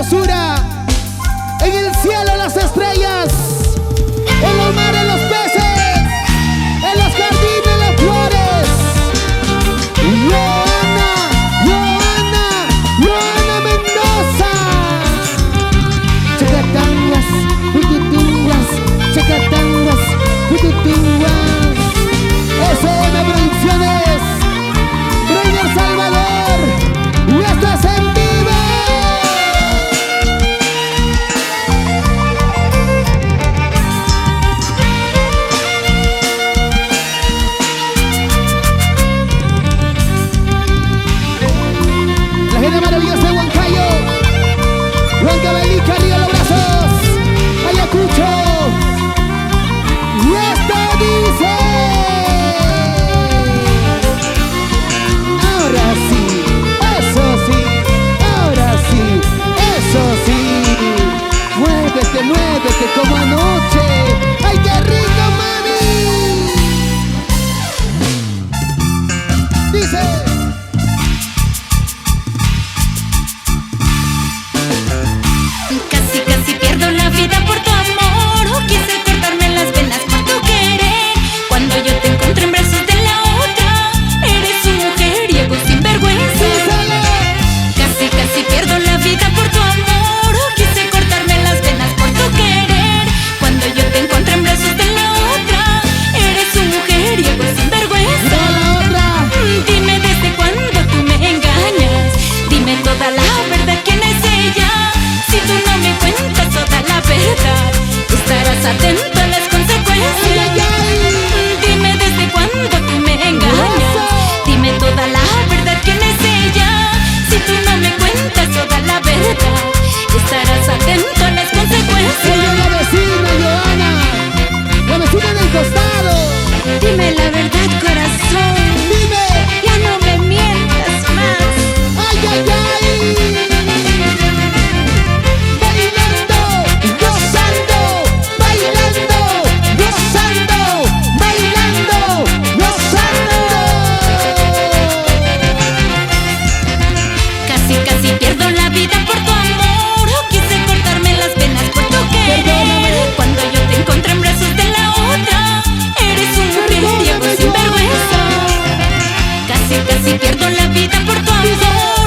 hermosura. En el cielo las estrellas, en los mares los peces, en los jardines las flores. Joana, Joana, Joana Mendoza. Chacatangas, pututungas, chacatangas, pututungas. SM Producciones, Reina El Salvador, y esto es en vivo. La gente maravillosa de Huancayo, Huancavelica, arriba los brazos, Ayacucho, y esto dice. Ahora sí, eso sí, ahora sí, eso sí. Muévete, muévete como anoche. ¡Ay, qué rico, mami! Dice. Casi, casi pierdo la vida por tu amor. Quise cortarme las venas por tu querer. Cuando yo te encontré en brazos de la otra, eres un mujeriego sin vergüenza. Casi, casi pierdo la vida por tu amor. Quise cortarme las venas por tu querer. Cuando yo te encontré en brazos de la otra, eres un mujeriego sin vergüenza. Dime desde cuándo tú me engañas. Dime toda la verdad, ¿quién es ella? Si tú no me cuentas toda la verdad, estarás atento a las consecuencias. Dime desde cuándo tú me engañas. Dime toda la verdad, ¿quién es ella? Si tú no me cuentas toda la verdad, estarás atento a las consecuencias. Ella es la vecina, Joana, la vecina del costado. Dime la verdad, corazón. Dime. Ya no me mientas más. ¡Ay, ay, ay! Bailando, gozando, bailando, gozando, bailando, gozando. Casi, casi pierdo la vida por tu amor. Quise cortarme las venas por tu querer. Perdóname. Cuando yo te encontré en brazos de la otra, eres un mujeriego sin vergüenza. Casi, casi pierdo la vida por tu amor.